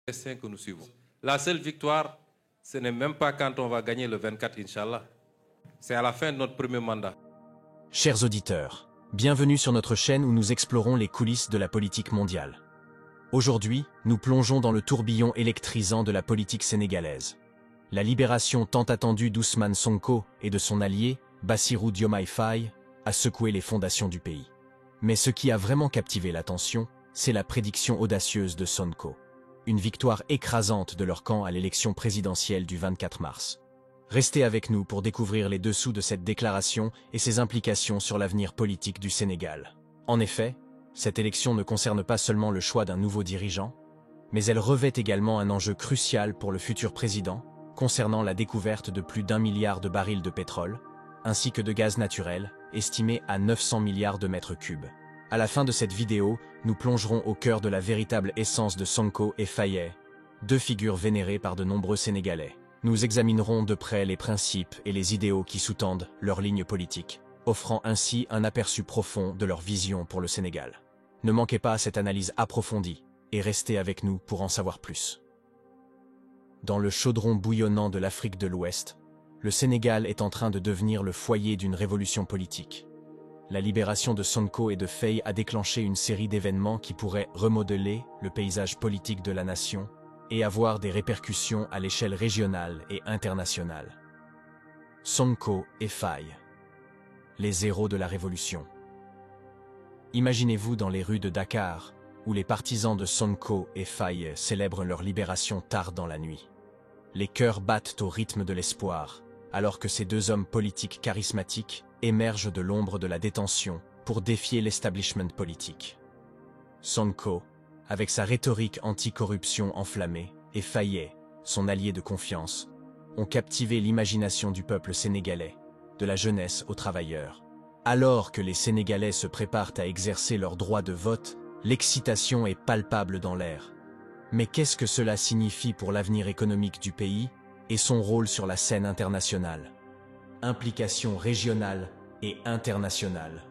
destin que nous suivons. La seule victoire, ce n'est même pas quand on va gagner le 24, Inch'Allah. C'est à la fin de notre premier mandat. Chers auditeurs, bienvenue sur notre chaîne où nous explorons les coulisses de la politique mondiale. Aujourd'hui, nous plongeons dans le tourbillon électrisant de la politique sénégalaise. La libération tant attendue d'Ousmane Sonko et de son allié, Bassirou Diomaye Faye, a secoué les fondations du pays. Mais ce qui a vraiment captivé l'attention, c'est la prédiction audacieuse de Sonko. Une victoire écrasante de leur camp à l'élection présidentielle du 24 mars. Restez avec nous pour découvrir les dessous de cette déclaration et ses implications sur l'avenir politique du Sénégal. En effet, cette élection ne concerne pas seulement le choix d'un nouveau dirigeant, mais elle revêt également un enjeu crucial pour le futur président, concernant la découverte de plus d'1 milliard de barils de pétrole, ainsi que de gaz naturel, estimé à 900 milliards de mètres cubes. À la fin de cette vidéo, nous plongerons au cœur de la véritable essence de Sonko et Faye, deux figures vénérées par de nombreux Sénégalais. Nous examinerons de près les principes et les idéaux qui sous-tendent leur ligne politique, offrant ainsi un aperçu profond de leur vision pour le Sénégal. Ne manquez pas cette analyse approfondie et restez avec nous pour en savoir plus. Dans le chaudron bouillonnant de l'Afrique de l'Ouest, le Sénégal est en train de devenir le foyer d'une révolution politique. La libération de Sonko et de Faye a déclenché une série d'événements qui pourraient remodeler le paysage politique de la nation et avoir des répercussions à l'échelle régionale et internationale. Sonko et Faye, les héros de la révolution. Imaginez-vous dans les rues de Dakar, où les partisans de Sonko et Faye célèbrent leur libération tard dans la nuit. Les cœurs battent au rythme de l'espoir, alors que ces deux hommes politiques charismatiques émergent de l'ombre de la détention pour défier l'establishment politique. Sonko, avec sa rhétorique anti-corruption enflammée, et Faye, son allié de confiance, ont captivé l'imagination du peuple sénégalais, de la jeunesse aux travailleurs. Alors que les Sénégalais se préparent à exercer leur droit de vote, l'excitation est palpable dans l'air. Mais qu'est-ce que cela signifie pour l'avenir économique du pays et son rôle sur la scène internationale? Implications régionales et internationales.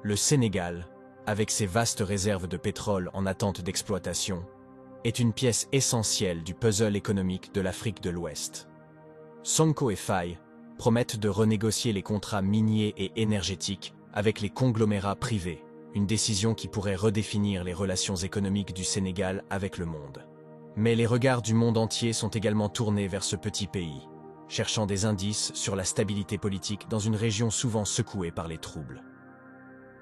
Le Sénégal, avec ses vastes réserves de pétrole en attente d'exploitation, est une pièce essentielle du puzzle économique de l'Afrique de l'Ouest. Sonko et Faye promettent de renégocier les contrats miniers et énergétiques avec les conglomérats privés, une décision qui pourrait redéfinir les relations économiques du Sénégal avec le monde. Mais les regards du monde entier sont également tournés vers ce petit pays, cherchant des indices sur la stabilité politique dans une région souvent secouée par les troubles.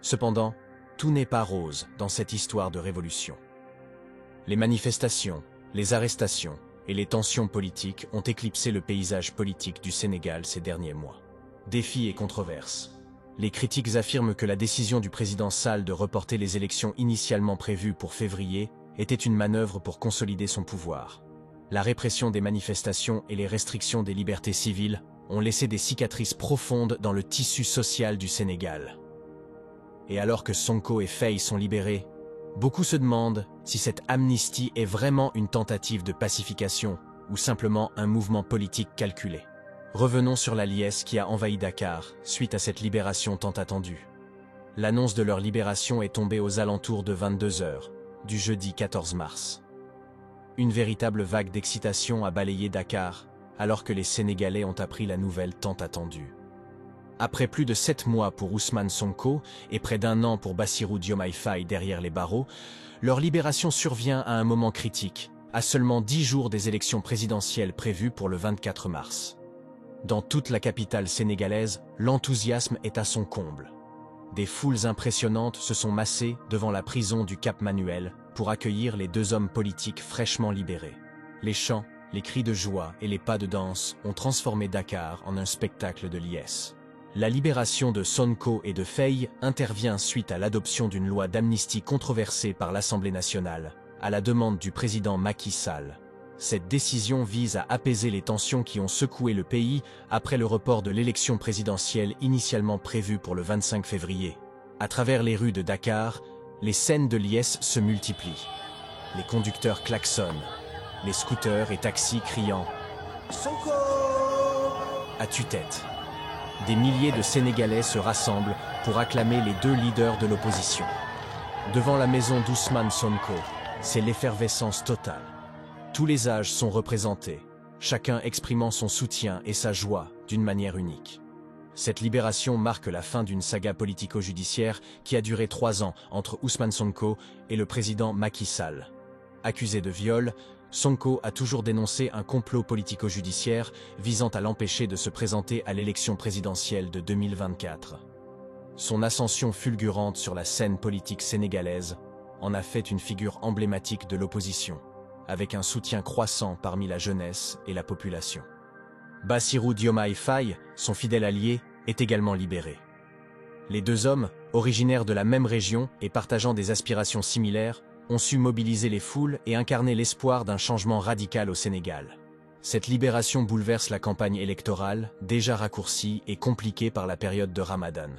Cependant, tout n'est pas rose dans cette histoire de révolution. Les manifestations, les arrestations et les tensions politiques ont éclipsé le paysage politique du Sénégal ces derniers mois. Défis et controverses. Les critiques affirment que la décision du président Sall de reporter les élections initialement prévues pour février était une manœuvre pour consolider son pouvoir. La répression des manifestations et les restrictions des libertés civiles ont laissé des cicatrices profondes dans le tissu social du Sénégal. Et alors que Sonko et Faye sont libérés, beaucoup se demandent si cette amnistie est vraiment une tentative de pacification ou simplement un mouvement politique calculé. Revenons sur la liesse qui a envahi Dakar suite à cette libération tant attendue. L'annonce de leur libération est tombée aux alentours de 22 h, du jeudi 14 mars. Une véritable vague d'excitation a balayé Dakar, alors que les Sénégalais ont appris la nouvelle tant attendue. Après plus de 7 mois pour Ousmane Sonko et près d'1 an pour Bassirou Diomaye Faye derrière les barreaux, leur libération survient à un moment critique, à seulement 10 jours des élections présidentielles prévues pour le 24 mars. Dans toute la capitale sénégalaise, l'enthousiasme est à son comble. Des foules impressionnantes se sont massées devant la prison du Cap Manuel pour accueillir les deux hommes politiques fraîchement libérés. Les chants, les cris de joie et les pas de danse ont transformé Dakar en un spectacle de liesse. La libération de Sonko et de Faye intervient suite à l'adoption d'une loi d'amnistie controversée par l'Assemblée nationale, à la demande du président Macky Sall. Cette décision vise à apaiser les tensions qui ont secoué le pays après le report de l'élection présidentielle initialement prévue pour le 25 février. À travers les rues de Dakar, les scènes de liesse se multiplient. Les conducteurs klaxonnent, les scooters et taxis criant « Sonko !» à tue-tête. Des milliers de Sénégalais se rassemblent pour acclamer les deux leaders de l'opposition. Devant la maison d'Ousmane Sonko, c'est l'effervescence totale. Tous les âges sont représentés, chacun exprimant son soutien et sa joie d'une manière unique. Cette libération marque la fin d'une saga politico-judiciaire qui a duré 3 ans entre Ousmane Sonko et le président Macky Sall. Accusé de viol, Sonko a toujours dénoncé un complot politico-judiciaire visant à l'empêcher de se présenter à l'élection présidentielle de 2024. Son ascension fulgurante sur la scène politique sénégalaise en a fait une figure emblématique de l'opposition, avec un soutien croissant parmi la jeunesse et la population. Bassirou Diomaye Faye, son fidèle allié, est également libéré. Les deux hommes, originaires de la même région et partageant des aspirations similaires, ont su mobiliser les foules et incarner l'espoir d'un changement radical au Sénégal. Cette libération bouleverse la campagne électorale, déjà raccourcie et compliquée par la période de Ramadan.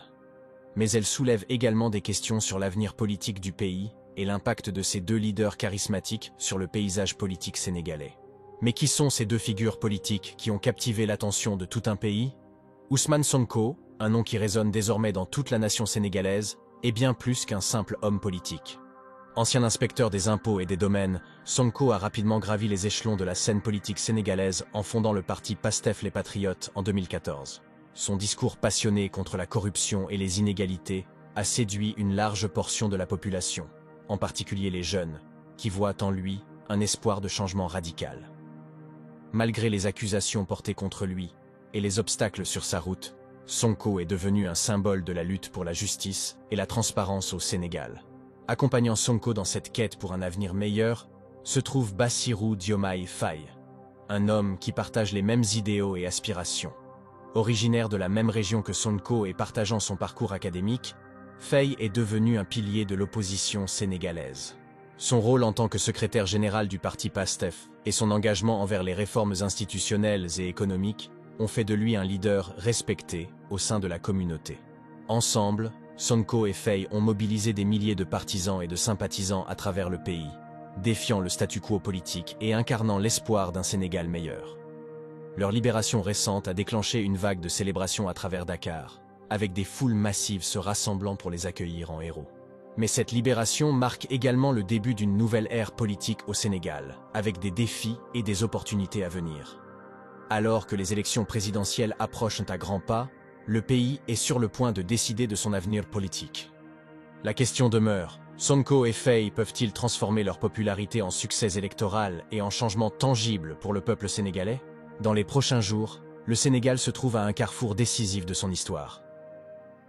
Mais elle soulève également des questions sur l'avenir politique du pays et l'impact de ces deux leaders charismatiques sur le paysage politique sénégalais. Mais qui sont ces deux figures politiques qui ont captivé l'attention de tout un pays? Ousmane Sonko, un nom qui résonne désormais dans toute la nation sénégalaise, est bien plus qu'un simple homme politique. Ancien inspecteur des impôts et des domaines, Sonko a rapidement gravi les échelons de la scène politique sénégalaise en fondant le parti Pastef les Patriotes en 2014. Son discours passionné contre la corruption et les inégalités a séduit une large portion de la population, en particulier les jeunes, qui voient en lui un espoir de changement radical. Malgré les accusations portées contre lui et les obstacles sur sa route, Sonko est devenu un symbole de la lutte pour la justice et la transparence au Sénégal. Accompagnant Sonko dans cette quête pour un avenir meilleur, se trouve Bassirou Diomaye Faye, un homme qui partage les mêmes idéaux et aspirations. Originaire de la même région que Sonko et partageant son parcours académique, Faye est devenu un pilier de l'opposition sénégalaise. Son rôle en tant que secrétaire général du parti Pastef et son engagement envers les réformes institutionnelles et économiques ont fait de lui un leader respecté au sein de la communauté. Ensemble, Sonko et Faye ont mobilisé des milliers de partisans et de sympathisants à travers le pays, défiant le statu quo politique et incarnant l'espoir d'un Sénégal meilleur. Leur libération récente a déclenché une vague de célébrations à travers Dakar, avec des foules massives se rassemblant pour les accueillir en héros. Mais cette libération marque également le début d'une nouvelle ère politique au Sénégal, avec des défis et des opportunités à venir. Alors que les élections présidentielles approchent à grands pas, le pays est sur le point de décider de son avenir politique. La question demeure, Sonko et Faye peuvent-ils transformer leur popularité en succès électoral et en changement tangible pour le peuple sénégalais? Dans les prochains jours, le Sénégal se trouve à un carrefour décisif de son histoire.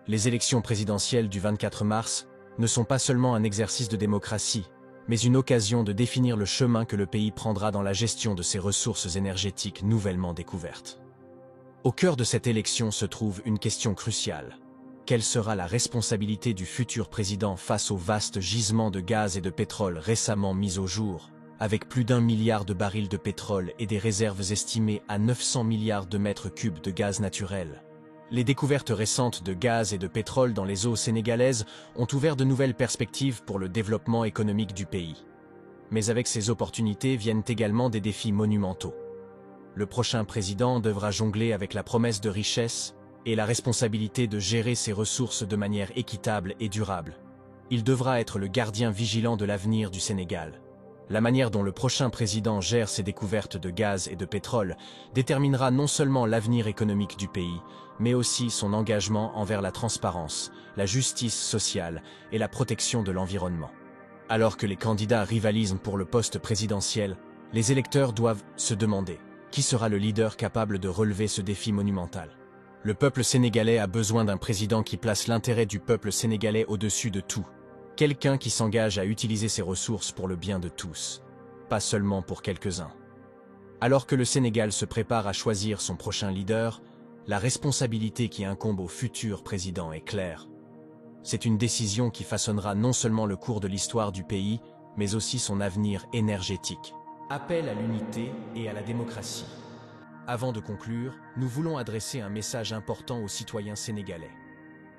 Les élections présidentielles du 24 mars ne sont pas seulement un exercice de démocratie, mais une occasion de définir le chemin que le pays prendra dans la gestion de ses ressources énergétiques nouvellement découvertes. Au cœur de cette élection se trouve une question cruciale. Quelle sera la responsabilité du futur président face aux vastes gisements de gaz et de pétrole récemment mis au jour, avec plus d'1 milliard de barils de pétrole et des réserves estimées à 900 milliards de mètres cubes de gaz naturel? Les découvertes récentes de gaz et de pétrole dans les eaux sénégalaises ont ouvert de nouvelles perspectives pour le développement économique du pays. Mais avec ces opportunités viennent également des défis monumentaux. Le prochain président devra jongler avec la promesse de richesse et la responsabilité de gérer ses ressources de manière équitable et durable. Il devra être le gardien vigilant de l'avenir du Sénégal. La manière dont le prochain président gère ses découvertes de gaz et de pétrole déterminera non seulement l'avenir économique du pays, mais aussi son engagement envers la transparence, la justice sociale et la protection de l'environnement. Alors que les candidats rivalisent pour le poste présidentiel, les électeurs doivent se demander qui sera le leader capable de relever ce défi monumental. Le peuple sénégalais a besoin d'un président qui place l'intérêt du peuple sénégalais au-dessus de tout. Quelqu'un qui s'engage à utiliser ses ressources pour le bien de tous, pas seulement pour quelques-uns. Alors que le Sénégal se prépare à choisir son prochain leader, la responsabilité qui incombe au futur président est claire. C'est une décision qui façonnera non seulement le cours de l'histoire du pays, mais aussi son avenir énergétique. Appel à l'unité et à la démocratie. Avant de conclure, nous voulons adresser un message important aux citoyens sénégalais.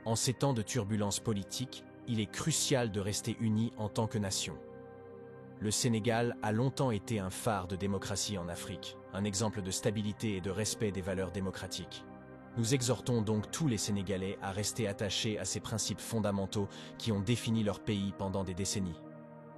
En ces temps de turbulences politiques, il est crucial de rester unis en tant que nation. Le Sénégal a longtemps été un phare de démocratie en Afrique, un exemple de stabilité et de respect des valeurs démocratiques. Nous exhortons donc tous les Sénégalais à rester attachés à ces principes fondamentaux qui ont défini leur pays pendant des décennies.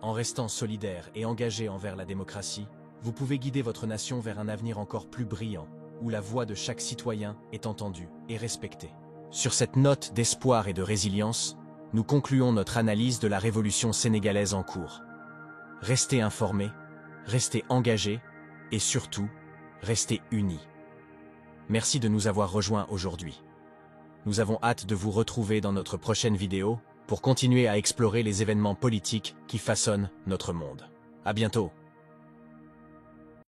En restant solidaires et engagés envers la démocratie, vous pouvez guider votre nation vers un avenir encore plus brillant, où la voix de chaque citoyen est entendue et respectée. Sur cette note d'espoir et de résilience, nous concluons notre analyse de la révolution sénégalaise en cours. Restez informés, restez engagés et surtout, restez unis. Merci de nous avoir rejoints aujourd'hui. Nous avons hâte de vous retrouver dans notre prochaine vidéo pour continuer à explorer les événements politiques qui façonnent notre monde. À bientôt.